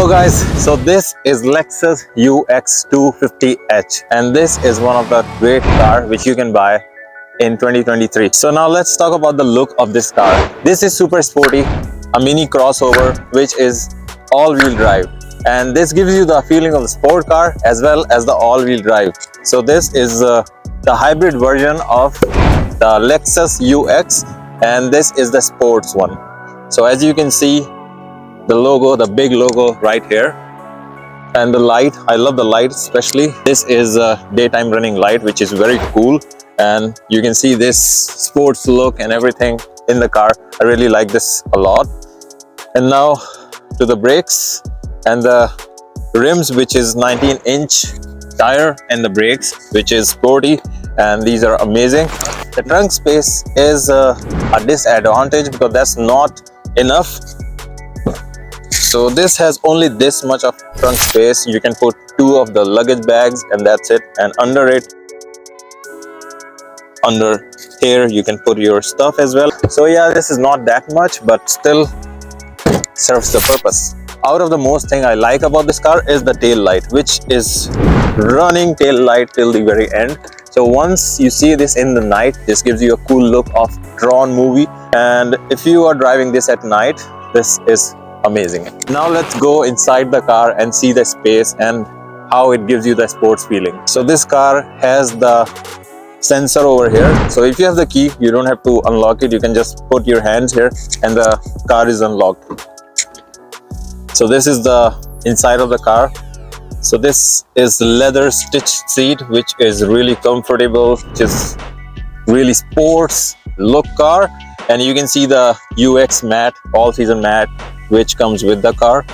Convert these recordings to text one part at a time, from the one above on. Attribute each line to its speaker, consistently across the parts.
Speaker 1: Hello guys, so this is Lexus UX250H and this is one of the great car which you can buy in 2023. So now let's talk about the look of this car. This is super sporty, a mini crossover which is all-wheel drive, and this gives you the feeling of a sport car as well as the all-wheel drive. So this is the hybrid version of the Lexus UX, and this is the sports one. So as you can see, the logo, the big logo right here, and the light, I love the light especially. This is a daytime running light which is very cool, and you can see this sports look and everything in the car. I really like this a lot. And now to the brakes and the rims, which is 19-inch tire, and the brakes which is sporty, and these are amazing. The trunk space is a disadvantage because that's not enough. So this has only this much of trunk space. You can put 2 of the luggage bags and that's it. And under here you can put your stuff as well. So yeah, this is not that much, but still serves the purpose. Out of the most thing I like about this car is the tail light, which is running tail light till the very end. So once you see this in the night, this gives you a cool look of drawn movie. And if you are driving this at night, this is amazing. Now let's go inside the car and see the space and how it gives you the sports feeling. So this car has the sensor over here. So if you have the key, you don't have to unlock it. You can just put your hands here and the car is unlocked. So this is the inside of the car. So this is leather stitched seat, which is really comfortable, just really sports look car. And you can see the UX mat, all season mat, which comes with the car.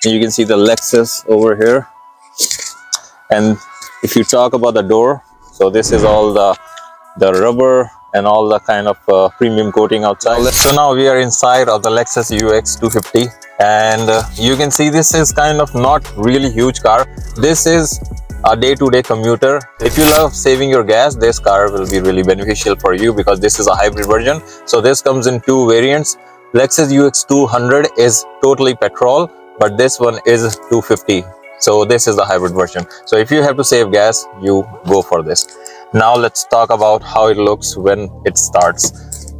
Speaker 1: And you can see the Lexus over here. And if you talk about the door, so this is all the rubber and all the kind of premium coating outside. So now we are inside of the Lexus UX250, and you can see this is kind of not really huge car. This is a day-to-day commuter. If you love saving your gas, this car will be really beneficial for you because this is a hybrid version. So this comes in 2 variants. Lexus UX200 is totally petrol, but this one is 250. So this is the hybrid version. So if you have to save gas, you go for this. Now let's talk about how it looks when it starts.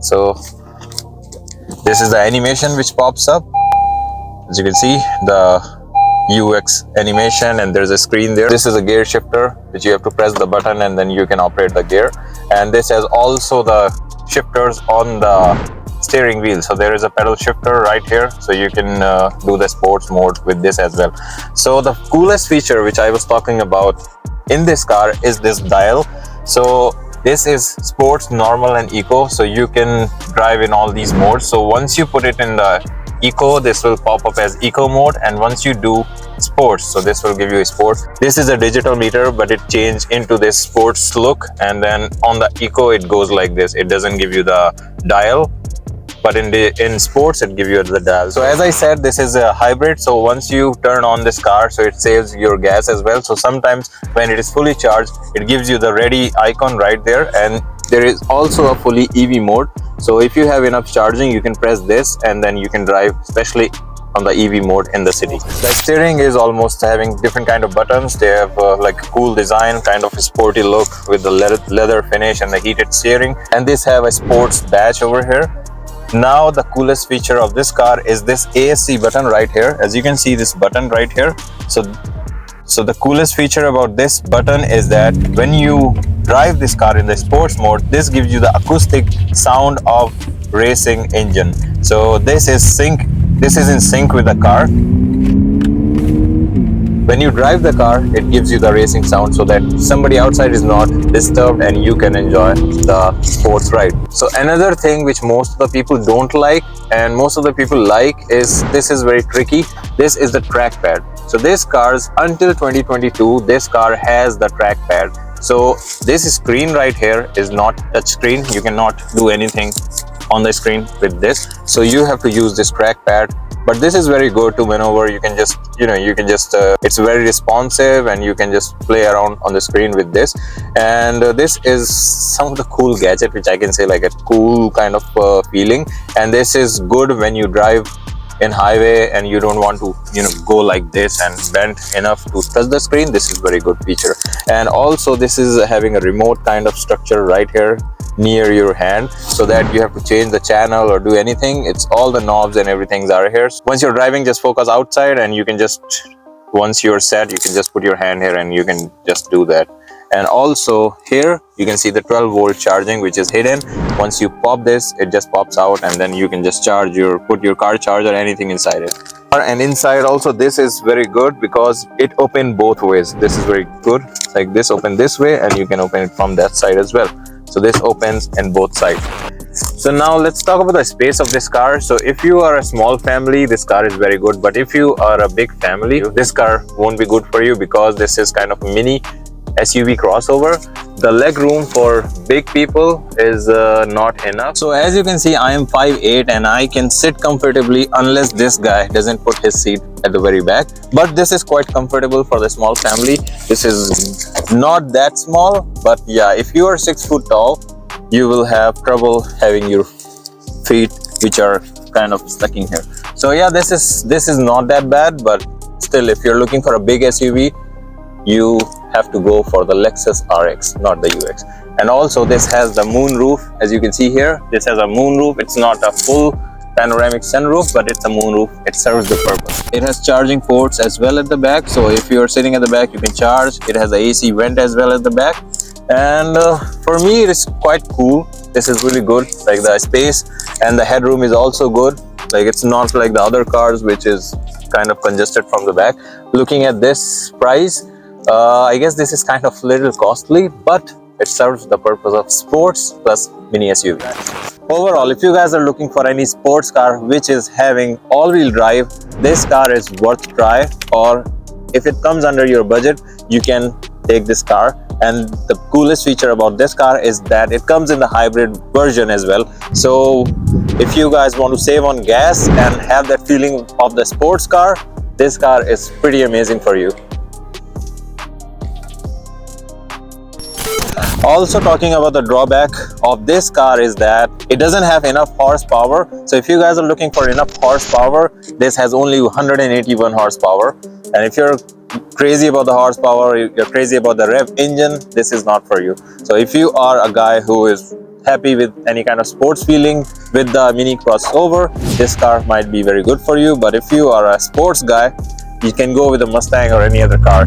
Speaker 1: So this is the animation which pops up. As you can see, the UX animation, and there's a screen there. This is a gear shifter which you have to press the button and then you can operate the gear. And this has also the shifters on the steering wheel. So there is a pedal shifter right here, so you can do the sports mode with this as well. So the coolest feature which I was talking about in this car is this dial. So this is sports, normal and eco, so you can drive in all these modes. So once you put it in the eco, this will pop up as eco mode, and once you do sports, so this will give you a sports. This is a digital meter, but it changed into this sports look, and then on the eco it goes like this. It doesn't give you the dial, but in sports it gives you the dial. So as I said, this is a hybrid, so once you turn on this car, so it saves your gas as well. So sometimes when it is fully charged, it gives you the ready icon right there, and there is also a fully EV mode. So if you have enough charging, you can press this and then you can drive, especially on the EV mode in the city. The steering is almost having different kind of buttons. They have like a cool design, kind of a sporty look with the leather finish and the heated steering. And this have a sports dash over here. Now the coolest feature of this car is this ASC button right here. As you can see, this button right here. So the coolest feature about this button is that when you drive this car in the sports mode, this gives you the acoustic sound of racing engine. So this is in sync with the car. When you drive the car, it gives you the racing sound so that somebody outside is not disturbed and you can enjoy the sports ride. So another thing which most of the people don't like and most of the people like is, this is very tricky, this is the trackpad. So this cars, until 2022, this car has the trackpad. So this screen right here is not touch screen. You cannot do anything on the screen with this. So you have to use this trackpad. But this is very good to maneuver. You can just, it's very responsive and you can just play around on the screen with this. And this is some of the cool gadget which I can say, like a cool kind of feeling. And this is good when you drive in highway and you don't want to, you know, go like this and bend enough to touch the screen, this is very good feature. And also this is having a remote kind of structure right here near your hand, so that you have to change the channel or do anything, it's all the knobs and everything are here. Once you're driving, just focus outside and you can just, once you're set, you can just put your hand here and you can just do that. And also here you can see the 12-volt charging, which is hidden. Once you pop this, it just pops out and then you can just charge your, put your car charger, anything inside it. And inside also this is very good because it open both ways. This is very good, like this open this way and you can open it from that side as well. So this opens in both sides. So now let's talk about the space of this car. So if you are a small family, this car is very good, but if you are a big family, this car won't be good for you because this is kind of a mini SUV crossover. The leg room for big people is not enough. So as you can see, I am 5'8" and I can sit comfortably unless this guy doesn't put his seat at the very back. But this is quite comfortable for the small family. This is not that small, but yeah, if you are 6 foot tall, you will have trouble having your feet which are kind of stuck in here. So yeah, this is not that bad, but still, if you're looking for a big SUV, you have to go for the Lexus RX, not the UX. And also this has the moonroof, as you can see here. This has a moonroof. It's not a full panoramic sunroof, but it's a moonroof. It serves the purpose. It has charging ports as well at the back, so if you're sitting at the back, you can charge. It has the AC vent as well at the back, and for me it is quite cool. This is really good, like the space, and the headroom is also good. Like it's not like the other cars which is kind of congested from the back. Looking at this price, I guess this is kind of little costly, but it serves the purpose of sports plus mini SUV. Overall, if you guys are looking for any sports car which is having all-wheel drive, this car is worth try. Or if it comes under your budget, you can take this car. And the coolest feature about this car is that it comes in the hybrid version as well. So if you guys want to save on gas and have that feeling of the sports car, this car is pretty amazing for you. Also, talking about the drawback of this car is that it doesn't have enough horsepower. So if you guys are looking for enough horsepower, this has only 181 horsepower. And if you're crazy about the horsepower, you're crazy about the rev engine, this is not for you. So if you are a guy who is happy with any kind of sports feeling with the mini crossover, this car might be very good for you. But if you are a sports guy, you can go with a Mustang or any other car.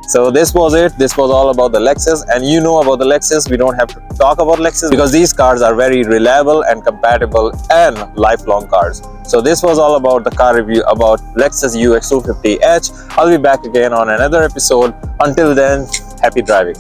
Speaker 1: So this was it. This was all about the Lexus, and you know about the Lexus. We don't have to talk about Lexus because these cars are very reliable and compatible and lifelong cars. So this was all about the car review about Lexus UX250H. I'll be back again on another episode. Until then, happy driving.